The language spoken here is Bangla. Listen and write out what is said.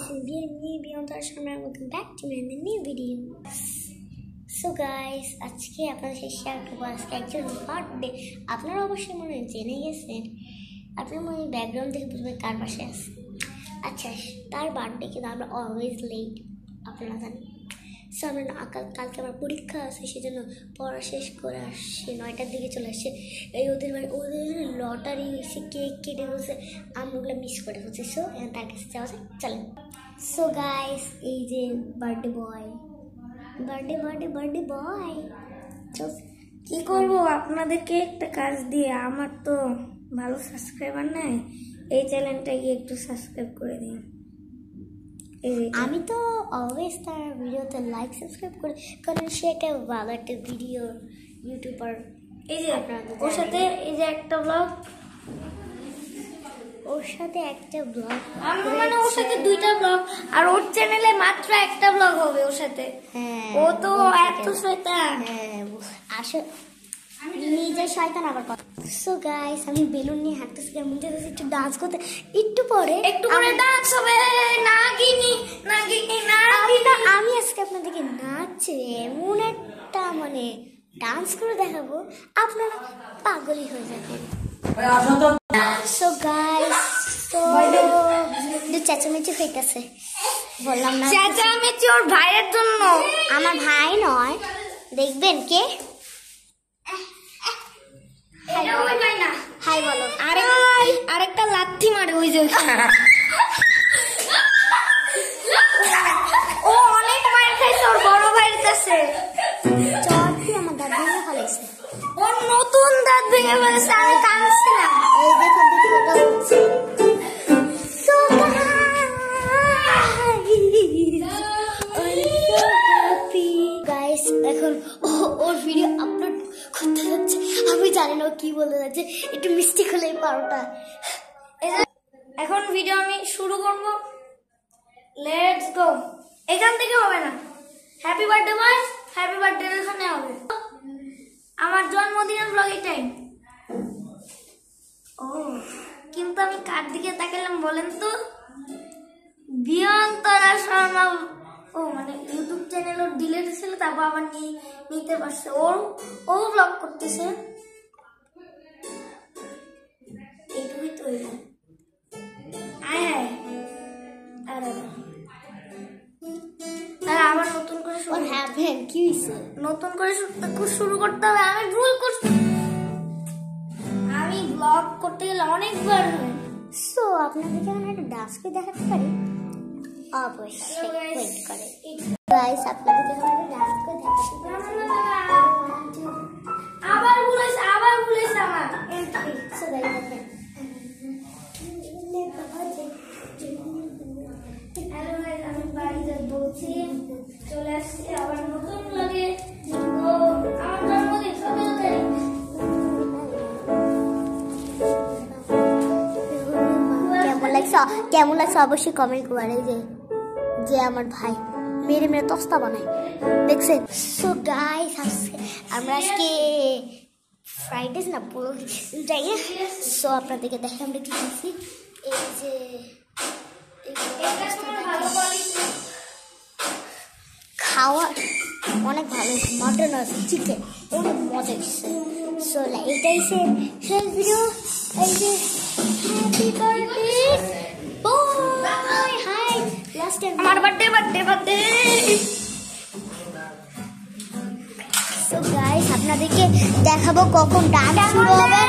Welcome back to my new video. So guys, আজকে আপনাদের সাথে শেয়ার করব আজকে একজন বার্থডে। আপনারা অবশ্যই মনে জেনে গেছেন, আপনারা মনে ব্যাকগ্রাউন্ড দেখে বুঝবেন কার পাশে আছে। আচ্ছা, তার বার্থডে কিন্তু আমরা অলওয়েজ লেট, আপনারা জানেন। সো আমরা কালকে আমার পরীক্ষা আছে, সেজন্য পড়া শেষ করে আসছে, 9টার দিকে চলে আসছে। এই ওদের লটারি হয়েছে, কেক কেটে বলছে, আমরা ওগুলো মিস করে ফেলছি। সো তার কাছে যাওয়া যায়, চলেন। সো গাইস, এই যে বার্থডে বয়, বার্থডে বয়। কি করবো আপনাদেরকে একটা কাজ দিয়ে, আমার তো ভালো সাবস্ক্রাইবার নাই, এই চ্যানেলটাকে একটু সাবস্ক্রাইব করে দিন। আমি তো অলওয়েজ তার ভিডিওতে লাইক সাবস্ক্রাইব করি, কারণ সে একটা ভালো একটা ভিডিও ইউটিউবার। এই যে ওর সাথে এই যে একটা ব্লগ, ওর সাথে একটা ব্লগ, মানে ওর সাথে 2টা ব্লগ, আর ওর চ্যানেলে মাত্র একটা ব্লগ হবে ওর সাথে। হ্যাঁ, ও তো এত শয়তান। হ্যাঁ, আসলে নিজে শয়তান আবার কথা। সো গাইস, আমি বেলুন নিয়ে হাঁটতেছি, কেমন যেতেছি, একটু ডান্স করতে, একটু পরে ডান্স হবে। আমি আজকে আপনাদেরকে নাচে এমন একটা মানে ডান্স করে দেখাবো, আপনারা পাগলই হয়ে যাবেন। সো গাইস, তো চেঁচামেচি হইতেছে, বললাম না চেঁচামেচি ওর ভাইয়ের জন্য। আমার ভাই নয়, দেখবেন কে। হাই বলো। আরেকটা লাথি মারে ওই যে। ও অনেক মার খাইছে ওর বড় ভাইয়ের কাছে। চল কি আমার দাঁত ভেঙে ফেলেছে, ওর নতুন দাঁত ভেঙে ফেলেছে, আমি কাঁদছিলাম। এই দেখো গাইস, এখন ওর ভিডিও আপলোড করতে যাচ্ছে, আমি জানি না ও কি বলতে যাচ্ছে, একটু মিষ্টি হলেই পারোটা। এখন ভিডিও আমি শুরু করব, লেটস গো। এখান থেকে হবে না, হ্যাপি বার্থডে বয়, হ্যাপি বার্থডে এখানে হবে। আমার জন্মদিনের ব্লগ এটাই। ও কিন্তু আমি কার দিকে তাকালাম বলেন তো? বিয়ন্তরা শর্মা। ও মানে ইউটিউব চ্যানেল ওর ডিলেট ছিল, তারপর আবার নিতে পারছে, ও ব্লগ করতেছে। এইটুকুই তো হইল। আবার নতুন করে শুরু করতে হবে। আমি ভুল করছি, আমি ব্লগ করতে গেলে অনেকবার হয়। সো আপনাদেরকে এখন একটা ডান্স করে দেখাতে পারি, অবশ্যই ওয়েট করে। গাইস, আপনাদেরকে এখন একটা ডান্স করে দেখাতে পারি। আবার ভুলেছে আমার। সো গাইস, দেখেন। হ্যালো গাইস, আমি বাড়িতে বলছি, চলে আসছি আবার নতুন ব্লগে। আমার জন্মদিন 17 তারিখ। কেমন লাগছে অবশ্যই কমেন্ট করে। যে আমার ভাই মেরে তস্তা বানায়, দেখছেন। সো গাইস, আমরা আজকে ফ্রাইডে না পুরো যাই না। সো আপনাদেরকে দেখে আমরা কি করছি, এই যে খাওয়া অনেক ভালো, মাটন আছে, চিকেন অনেক মজা হচ্ছে। সো এটাই শেষ ভিডিও। এই যে happy birthday boy, hi last আমার বার্থডে। সো গাইস, আপনাদেরকে দেখাবো কখন ডান্স শুরু হবে।